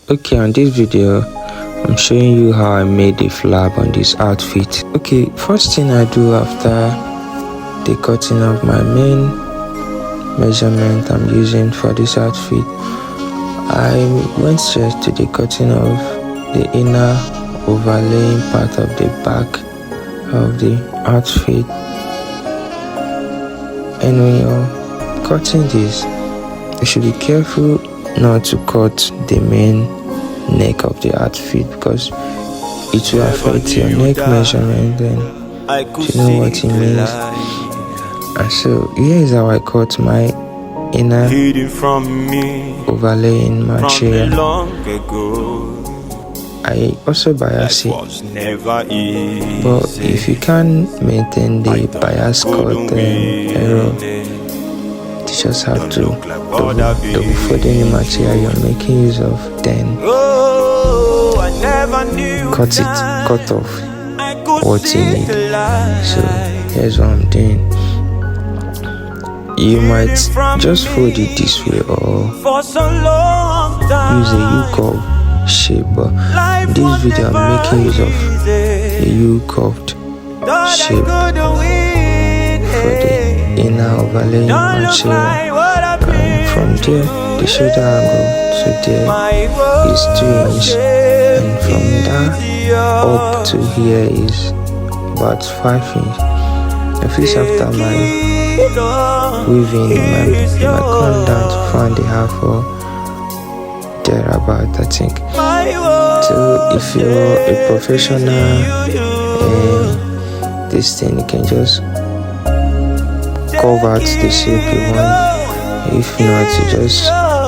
Okay, on this video I'm showing you how I made the flap on this outfit. Okay, first thing I do after the cutting of my main measurement I'm using for this outfit, I went straight to the cutting of the inner overlaying part of the back of the outfit. And when you're cutting this, you should be careful not to cut the main neck of the outfit because it will affect your neck measurement. Then you know what it means. And so here is how I cut my inner overlaying material. I also bias it, but if you can't maintain the bias cut error, you just have to double fold any material you're making use of, then cut off what you need. So here's what I'm doing. You might just fold it this way or use a U-curve shape, but in this video I'm making use of a U-curved shape for the inner overlaying material. And from there, the shoulder angle to there is 2 inches, and from there up to here is about 5 inches. At least after my weaving, my come down to 4.5 or thereabout, I think. So if you're a professional this thing, you can just carve out the shape you want. If not, you just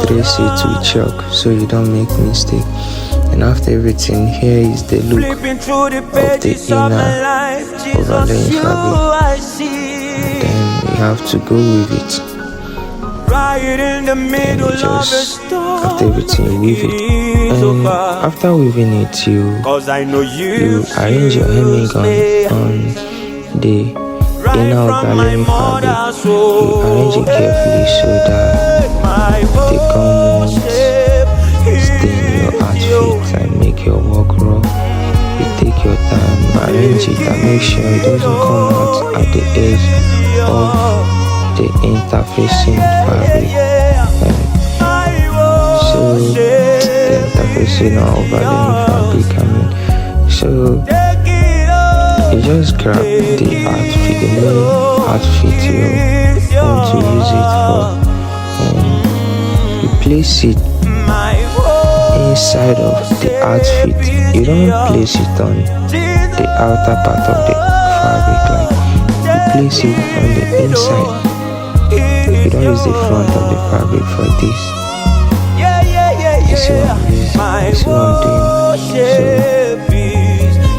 trace it with chalk so you don't make mistake. And after everything, here is the look of the inner overlaying fabric. And then you have to go with it. Then you just, after everything, you weave it. And after weaving it, you arrange your hemming on the inner overlaying fabric. You arrange it carefully so that the gum won't stain your outfit and make your work rough. You take your time, arrange it and make sure it doesn't come out at the edge of the interfacing fabric. So the interfacing or overlaying fabric, so you just grab the outfit, the main outfit you want to use it for, and you place it inside of the outfit. You don't place it on the outer part of the fabric, like you place it on the inside. You don't use the front of the fabric for this. You see what I'm doing? You see what I'm doing?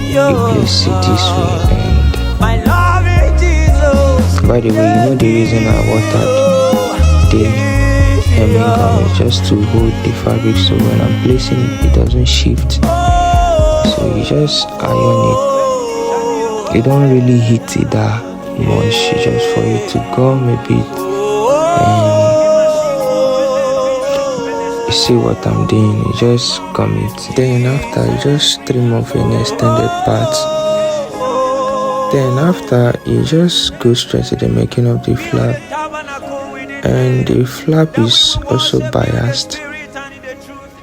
So you place it this way, and by the way, you know the reason I watered the hemming gum is just to hold the fabric so when I'm placing it, it doesn't shift. So you just iron it. You don't really hit it that much, just for it to gum a bit. You see what I'm doing? You just gum it. Then after, you just trim off an extended part. Then after, you just go straight to the making of the flap. And the flap is also biased.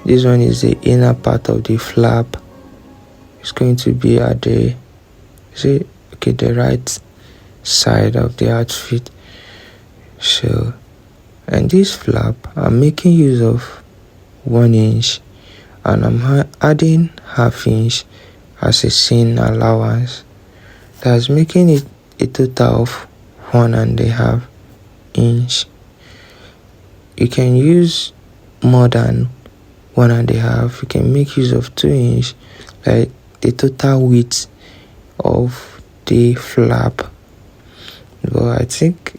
This one is the inner part of the flap. It's going to be at the the right side of the outfit. So, and this flap, I'm making use of 1 inch, and I'm adding 1/2 inch as a seam allowance. That's making it a total of 1.5 inch. You can use more than 1.5. You can make use of 2 inch, like the total width of the flap. But I think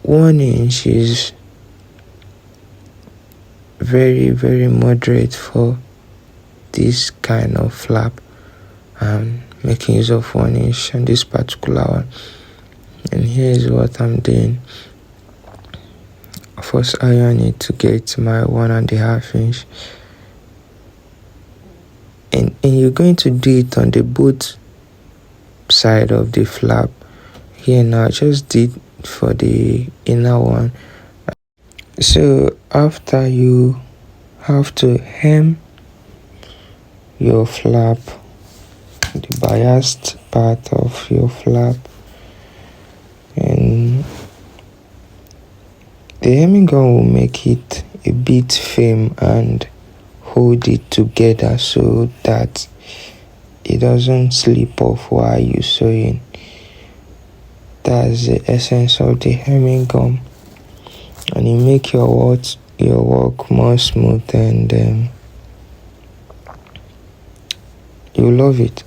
1 inch is very, very moderate for this kind of flap. I'm making use of 1 inch on this particular one. And here's what I'm doing. First iron it to get my 1.5 inch. and you're going to do it on the both side of the flap. Here now I just did for the inner one. So after, you have to hem your flap, the biased part of your flap, and the hemming gun will make it a bit firm and hold it together so that it doesn't slip off while you're sewing. That's the essence of the hemming gum, and it make your work more smooth, and you love it.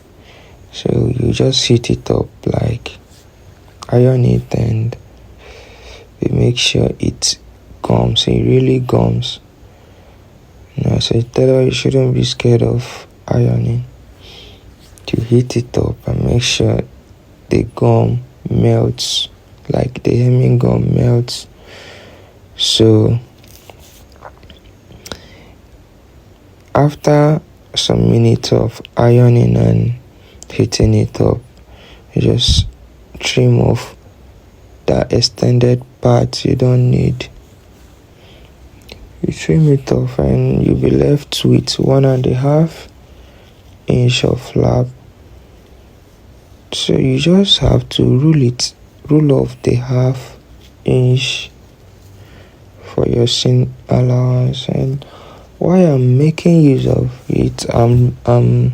So you just heat it up, like iron it, and you make sure it gums. It really gums. Now, so you shouldn't be scared of ironing. You heat it up and make sure the gum melts, like the hemming gum melts. So after some minutes of ironing and heating it up, you just trim off that extended part you don't need. You trim it off and you'll be left with 1.5 inch of flap. So you just have to rule off the 1/2 inch for your seam allowance. And why I'm making use of it, I'm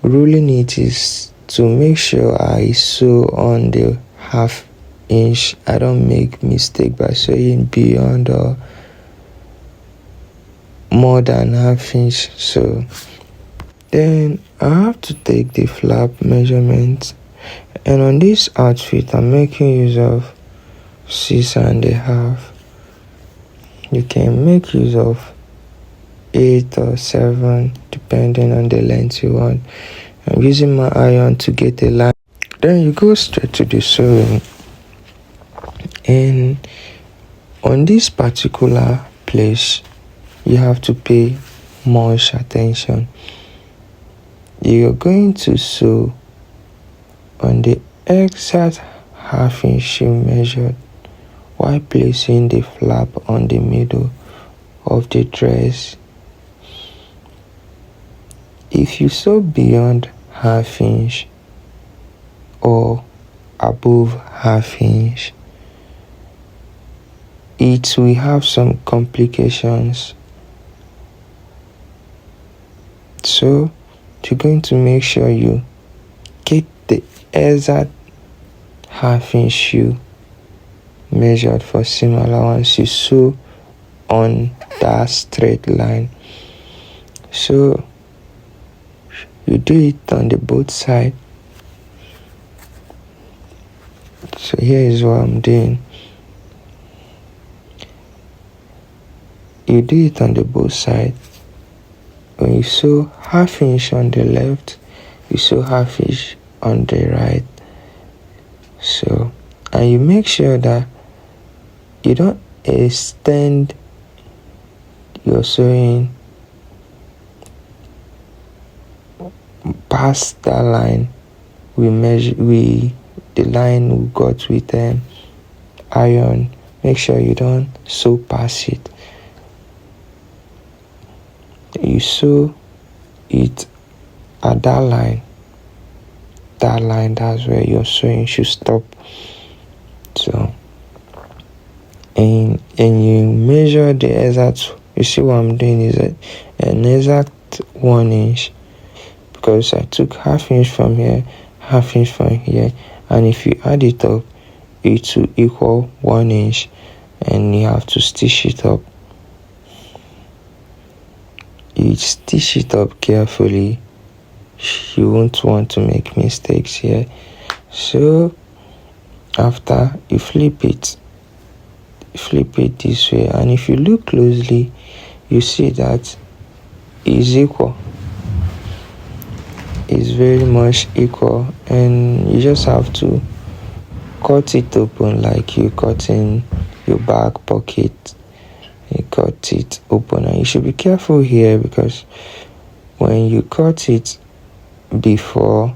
ruling it is to make sure I sew on the 1/2 inch. I don't make mistake by sewing beyond or more than 1/2 inch. So then I have to take the flap measurement, and on this outfit I'm making use of 6.5. You can make use of 8 or 7 depending on the length you want. I'm using my iron to get a line. Then you go straight to the sewing, and on this particular place you have to pay much attention. You're going to sew on the exact 1/2 inch you measured while placing the flap on the middle of the dress. If you sew beyond 1/2 inch or above 1/2 inch, it will have some complications. So you're going to make sure you get the exact 1/2 inch you measured for seam allowance. You sew on that straight line. So you do it on the both side. So here is what I'm doing. You do it on the both side. When you sew 1/2 inch on the left, you sew 1/2 inch on the right. So, and you make sure that you don't extend your sewing past that line. The line we got with iron. Make sure you don't sew past it. You sew it at that line. That's where your sewing should stop. So, and you measure the exact. You see what I'm doing is an exact 1 inch, because I took 1/2 inch from here, 1/2 inch from here, and if you add it up, it will equal 1 inch, and you have to stitch it up. You stitch it up carefully. You won't want to make mistakes here. So after you flip it this way, and if you look closely, you see that it's equal. It's very much equal, and you just have to cut it open like you cut in your back pocket. You cut it open, and you should be careful here, because when you cut it before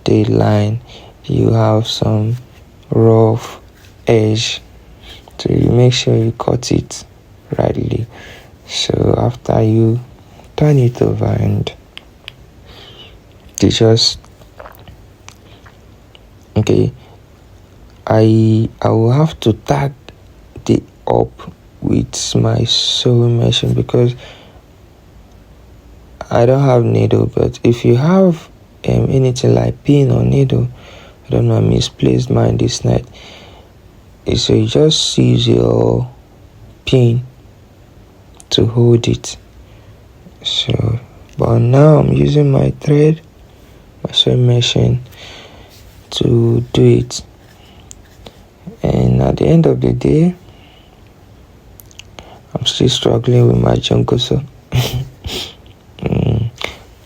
the line, you have some rough edge, so you make sure you cut it rightly. So after you turn it over, and you just okay, I will have to tag the up with my sewing machine because I don't have needle. But if you have anything like pin or needle, I don't know, I misplaced mine this night. So you just use your pin to hold it. So, but now I'm using my thread, my sewing machine to do it. And at the end of the day, I'm still struggling with my jungle.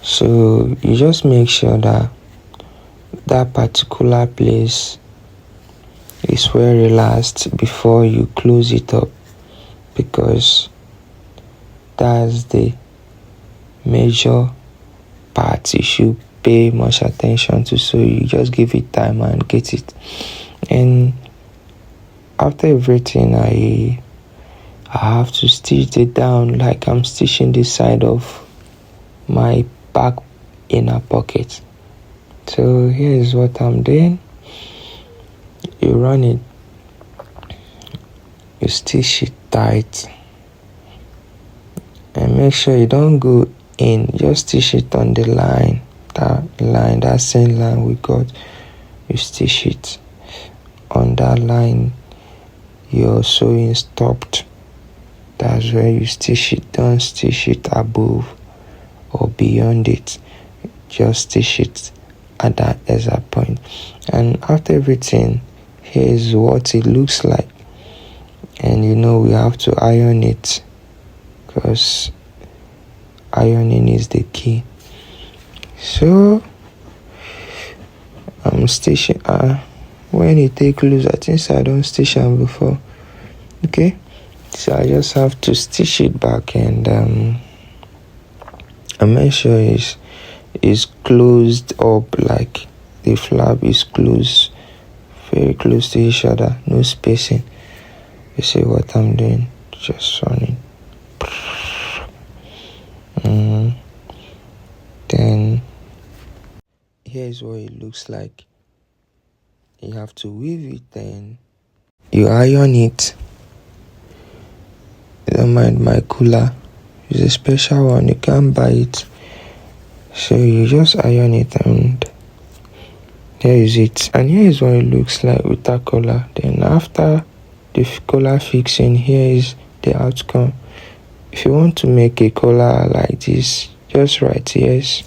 So you just make sure that that particular place is well relaxed before you close it up, because that's the major part you should pay much attention to. So you just give it time and get it. And after everything, I have to stitch it down like I'm stitching this side of my back inner pocket. So here's what I'm doing. You run it, you stitch it tight, and make sure you don't go in, just stitch it on the line, that same line we got. You stitch it on that line your sewing stopped. That's where you stitch it. Don't stitch it above or beyond it, just stitch it at that exact point. And after everything, here's what it looks like. And we have to iron it, because ironing is the key. So I'm stitching when it take loose, I think I don't stitch them before. Okay, so I just have to stitch it back, and I make sure it's closed up, like the flap is closed, very close to each other, no spacing. You see what I'm doing? Just running. Then here's what it looks like. You have to weave it, then you iron it. Don't mind my cooler, it's a special one, you can't buy it. So you just iron it, and here is it. And here is what it looks like with that collar. Then after the collar fixing, here is the outcome. If you want to make a collar like this, just write yes.